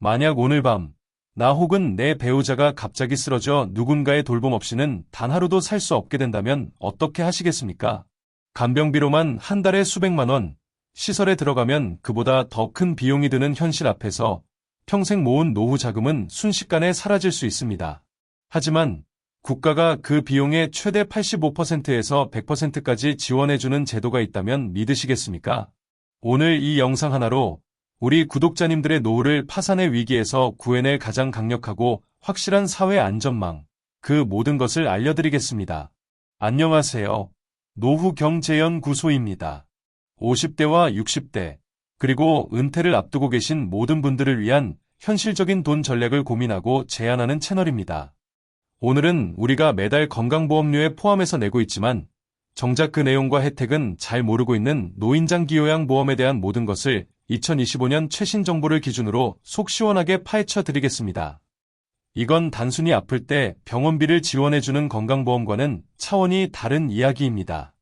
만약 오늘 밤, 나 혹은 내 배우자가 갑자기 쓰러져 누군가의 돌봄 없이는 단 하루도 살 수 없게 된다면 어떻게 하시겠습니까? 간병비로만 한 달에 수백만 원, 시설에 들어가면 그보다 더 큰 비용이 드는 현실 앞에서 평생 모은 노후 자금은 순식간에 사라질 수 있습니다. 하지만 국가가 그 비용의 최대 85%에서 100%까지 지원해주는 제도가 있다면 믿으시겠습니까? 오늘 이 영상 하나로 우리 구독자님들의 노후를 파산의 위기에서 구해낼 가장 강력하고 확실한 사회 안전망, 그 모든 것을 알려드리겠습니다. 안녕하세요. 노후경제연구소입니다. 50대와 60대, 그리고 은퇴를 앞두고 계신 모든 분들을 위한 현실적인 돈 전략을 고민하고 제안하는 채널입니다. 오늘은 우리가 매달 건강보험료에 포함해서 내고 있지만 정작 그 내용과 혜택은 잘 모르고 있는 노인장기요양보험에 대한 모든 것을 2025년 최신 정보를 기준으로 속 시원하게 파헤쳐 드리겠습니다. 이건 단순히 아플 때 병원비를 지원해주는 건강보험과는 차원이 다른 이야기입니다.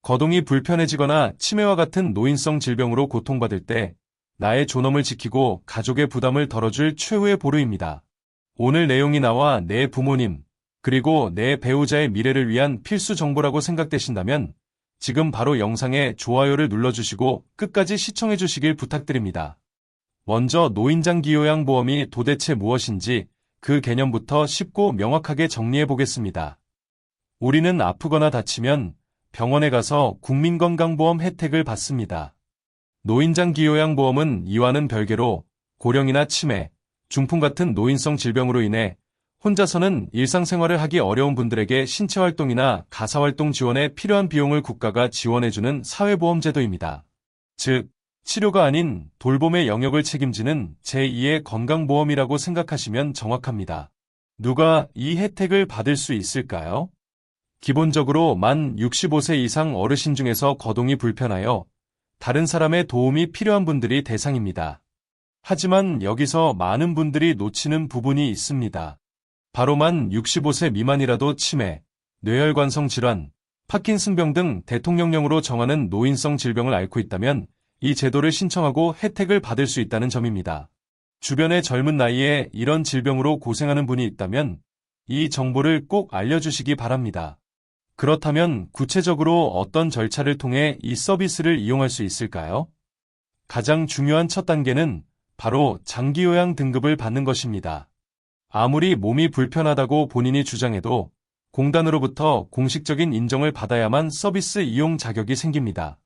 거동이 불편해지거나 치매와 같은 노인성 질병으로 고통받을 때 나의 존엄을 지키고 가족의 부담을 덜어줄 최후의 보루입니다. 오늘 내용이 나와 내 부모님, 그리고 내 배우자의 미래를 위한 필수 정보라고 생각되신다면 지금 바로 영상에 좋아요를 눌러주시고 끝까지 시청해주시길 부탁드립니다. 먼저 노인장기요양보험이 도대체 무엇인지 그 개념부터 쉽고 명확하게 정리해보겠습니다. 우리는 아프거나 다치면 병원에 가서 국민건강보험 혜택을 받습니다. 노인장기요양보험은 이와는 별개로 고령이나 치매, 중풍 같은 노인성 질병으로 인해 혼자서는 일상생활을 하기 어려운 분들에게 신체활동이나 가사활동 지원에 필요한 비용을 국가가 지원해주는 사회보험제도입니다. 즉, 치료가 아닌 돌봄의 영역을 책임지는 제2의 건강보험이라고 생각하시면 정확합니다. 누가 이 혜택을 받을 수 있을까요? 기본적으로 만 65세 이상 어르신 중에서 거동이 불편하여 다른 사람의 도움이 필요한 분들이 대상입니다. 하지만 여기서 많은 분들이 놓치는 부분이 있습니다. 바로 만 65세 미만이라도 치매, 뇌혈관성 질환, 파킨슨병 등 대통령령으로 정하는 노인성 질병을 앓고 있다면 이 제도를 신청하고 혜택을 받을 수 있다는 점입니다. 주변에 젊은 나이에 이런 질병으로 고생하는 분이 있다면 이 정보를 꼭 알려주시기 바랍니다. 그렇다면 구체적으로 어떤 절차를 통해 이 서비스를 이용할 수 있을까요? 가장 중요한 첫 단계는 바로 장기요양 등급을 받는 것입니다. 아무리 몸이 불편하다고 본인이 주장해도 공단으로부터 공식적인 인정을 받아야만 서비스 이용 자격이 생깁니다.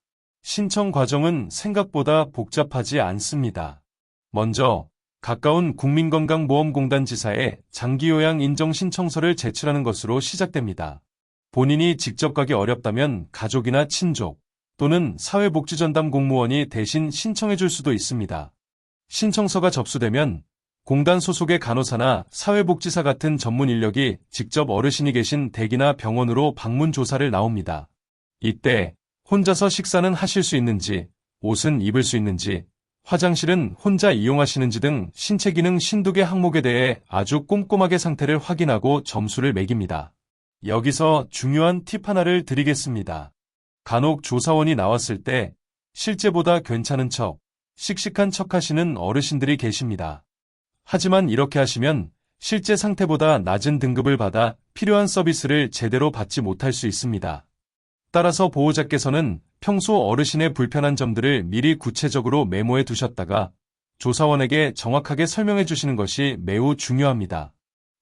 신청 과정은 생각보다 복잡하지 않습니다. 먼저 가까운 국민건강보험공단 지사에 장기요양 인정 신청서를 제출하는 것으로 시작됩니다. 본인이 직접 가기 어렵다면 가족이나 친족 또는 사회복지전담 공무원이 대신 신청해 줄 수도 있습니다. 신청서가 접수되면 공단 소속의 간호사나 사회복지사 같은 전문 인력이 직접 어르신이 계신 댁이나 병원으로 방문 조사를 나옵니다. 이때 혼자서 식사는 하실 수 있는지, 옷은 입을 수 있는지, 화장실은 혼자 이용하시는지 등 신체 기능 52개 항목에 대해 아주 꼼꼼하게 상태를 확인하고 점수를 매깁니다. 여기서 중요한 팁 하나를 드리겠습니다. 간혹 조사원이 나왔을 때 실제보다 괜찮은 척, 씩씩한 척 하시는 어르신들이 계십니다. 하지만 이렇게 하시면 실제 상태보다 낮은 등급을 받아 필요한 서비스를 제대로 받지 못할 수 있습니다. 따라서 보호자께서는 평소 어르신의 불편한 점들을 미리 구체적으로 메모해 두셨다가 조사원에게 정확하게 설명해 주시는 것이 매우 중요합니다.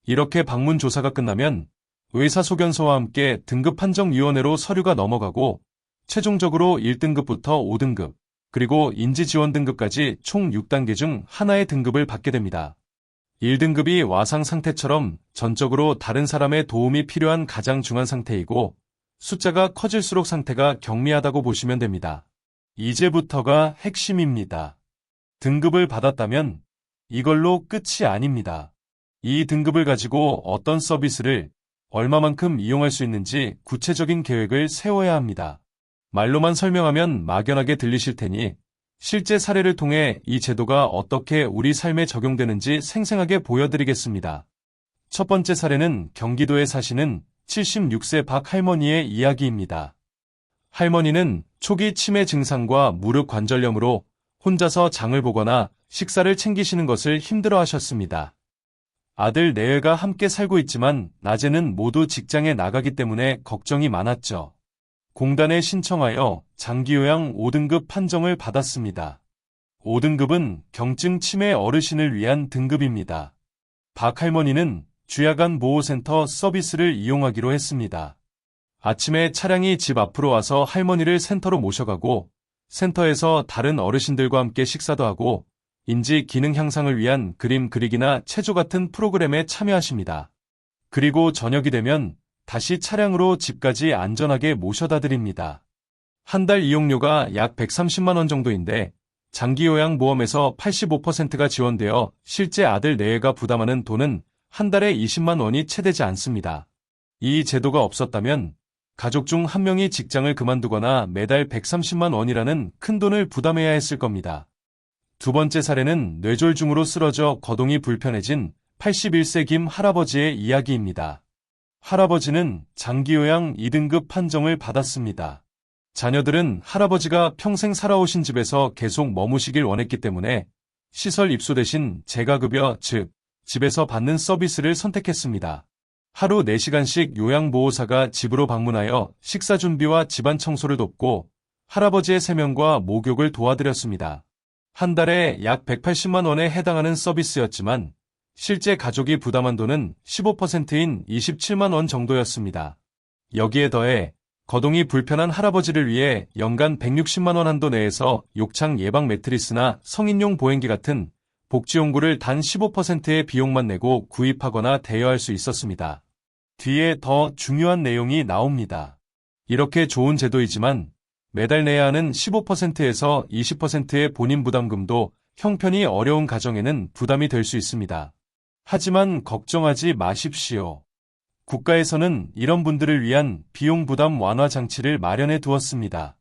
이렇게 방문 조사가 끝나면 의사소견서와 함께 등급판정위원회로 서류가 넘어가고 최종적으로 1등급부터 5등급, 그리고 인지지원 등급까지 총 6단계 중 하나의 등급을 받게 됩니다. 1등급이 와상 상태처럼 전적으로 다른 사람의 도움이 필요한 가장 중한 상태이고 숫자가 커질수록 상태가 경미하다고 보시면 됩니다. 이제부터가 핵심입니다. 등급을 받았다면 이걸로 끝이 아닙니다. 이 등급을 가지고 어떤 서비스를 얼마만큼 이용할 수 있는지 구체적인 계획을 세워야 합니다. 말로만 설명하면 막연하게 들리실 테니 실제 사례를 통해 이 제도가 어떻게 우리 삶에 적용되는지 생생하게 보여드리겠습니다. 첫 번째 사례는 경기도에 사시는 76세 박 할머니의 이야기입니다. 할머니는 초기 치매 증상과 무릎 관절염으로 혼자서 장을 보거나 식사를 챙기시는 것을 힘들어 하셨습니다. 아들 내외가 함께 살고 있지만 낮에는 모두 직장에 나가기 때문에 걱정이 많았죠. 공단에 신청하여 장기요양 5등급 판정을 받았습니다. 5등급은 경증 치매 어르신을 위한 등급입니다. 박 할머니는 주야간 보호센터 서비스를 이용하기로 했습니다. 아침에 차량이 집 앞으로 와서 할머니를 센터로 모셔가고 센터에서 다른 어르신들과 함께 식사도 하고 인지 기능 향상을 위한 그림 그리기나 체조 같은 프로그램에 참여하십니다. 그리고 저녁이 되면 다시 차량으로 집까지 안전하게 모셔다 드립니다. 한 달 이용료가 약 130만 원 정도인데 장기요양보험에서 85%가 지원되어 실제 아들 내외가 부담하는 돈은 한 달에 20만 원이 채 되지 않습니다. 이 제도가 없었다면 가족 중 한 명이 직장을 그만두거나 매달 130만 원이라는 큰 돈을 부담해야 했을 겁니다. 두 번째 사례는 뇌졸중으로 쓰러져 거동이 불편해진 81세 김 할아버지의 이야기입니다. 할아버지는 장기요양 2등급 판정을 받았습니다. 자녀들은 할아버지가 평생 살아오신 집에서 계속 머무시길 원했기 때문에 시설 입소 대신 재가급여, 즉 집에서 받는 서비스를 선택했습니다. 하루 4시간씩 요양보호사가 집으로 방문하여 식사 준비와 집안 청소를 돕고 할아버지의 세면과 목욕을 도와드렸습니다. 한 달에 약 180만 원에 해당하는 서비스였지만 실제 가족이 부담한 돈은 15%인 27만 원 정도였습니다. 여기에 더해 거동이 불편한 할아버지를 위해 연간 160만 원 한도 내에서 욕창 예방 매트리스나 성인용 보행기 같은 복지용구를 단 15%의 비용만 내고 구입하거나 대여할 수 있었습니다. 뒤에 더 중요한 내용이 나옵니다. 이렇게 좋은 제도이지만 매달 내야 하는 15%에서 20%의 본인 부담금도 형편이 어려운 가정에는 부담이 될 수 있습니다. 하지만 걱정하지 마십시오. 국가에서는 이런 분들을 위한 비용 부담 완화 장치를 마련해 두었습니다.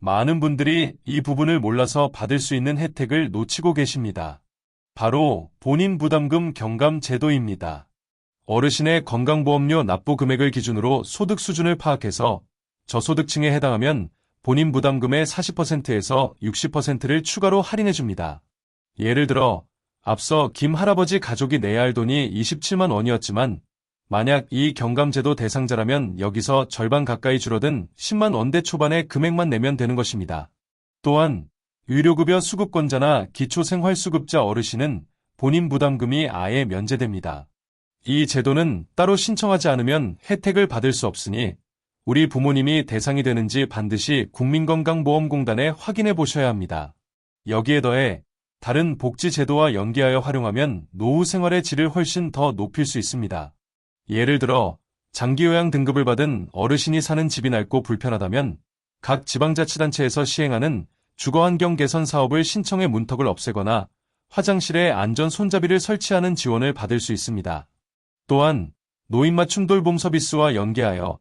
많은 분들이 이 부분을 몰라서 받을 수 있는 혜택을 놓치고 계십니다. 바로 본인 부담금 경감 제도입니다. 어르신의 건강보험료 납부 금액을 기준으로 소득 수준을 파악해서 저소득층에 해당하면 본인 부담금의 40%에서 60%를 추가로 할인해 줍니다. 예를 들어 앞서 김 할아버지 가족이 내야 할 돈이 27만 원이었지만 만약 이 경감제도 대상자라면 여기서 절반 가까이 줄어든 10만 원대 초반의 금액만 내면 되는 것입니다. 또한 의료급여 수급권자나 기초생활수급자 어르신은 본인 부담금이 아예 면제됩니다. 이 제도는 따로 신청하지 않으면 혜택을 받을 수 없으니 우리 부모님이 대상이 되는지 반드시 국민건강보험공단에 확인해 보셔야 합니다. 여기에 더해 다른 복지제도와 연계하여 활용하면 노후 생활의 질을 훨씬 더 높일 수 있습니다. 예를 들어 장기요양 등급을 받은 어르신이 사는 집이 낡고 불편하다면 각 지방자치단체에서 시행하는 주거환경 개선 사업을 신청해 문턱을 없애거나 화장실에 안전 손잡이를 설치하는 지원을 받을 수 있습니다. 또한 노인맞춤 돌봄 서비스와 연계하여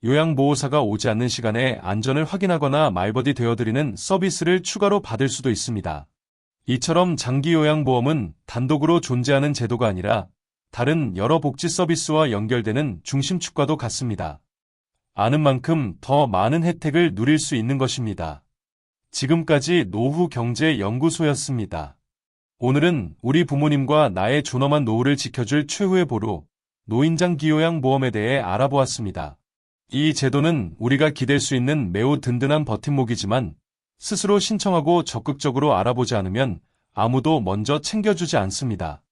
요양보호사가 오지 않는 시간에 안전을 확인하거나 말버디 되어드리는 서비스를 추가로 받을 수도 있습니다. 이처럼 장기요양보험은 단독으로 존재하는 제도가 아니라 다른 여러 복지 서비스와 연결되는 중심축과도 같습니다. 아는 만큼 더 많은 혜택을 누릴 수 있는 것입니다. 지금까지 노후경제연구소였습니다. 오늘은 우리 부모님과 나의 존엄한 노후를 지켜줄 최후의 보루, 노인장기요양보험에 대해 알아보았습니다. 이 제도는 우리가 기댈 수 있는 매우 든든한 버팀목이지만 스스로 신청하고 적극적으로 알아보지 않으면 아무도 먼저 챙겨주지 않습니다.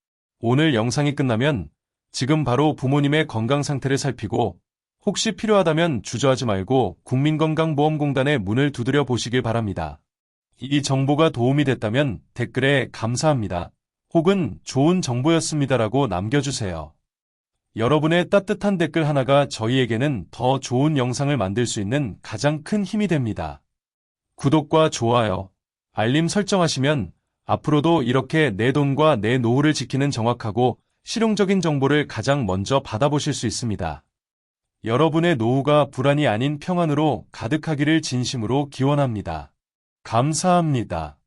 오늘 영상이 끝나면 지금 바로 부모님의 건강 상태를 살피고 혹시 필요하다면 주저하지 말고 국민건강보험공단의 문을 두드려 보시길 바랍니다. 이 정보가 도움이 됐다면 댓글에 감사합니다. 혹은 좋은 정보였습니다라고 남겨주세요. 여러분의 따뜻한 댓글 하나가 저희에게는 더 좋은 영상을 만들 수 있는 가장 큰 힘이 됩니다. 구독과 좋아요, 알림 설정하시면 앞으로도 이렇게 내 돈과 내 노후를 지키는 정확하고 실용적인 정보를 가장 먼저 받아보실 수 있습니다. 여러분의 노후가 불안이 아닌 평안으로 가득하기를 진심으로 기원합니다. 감사합니다.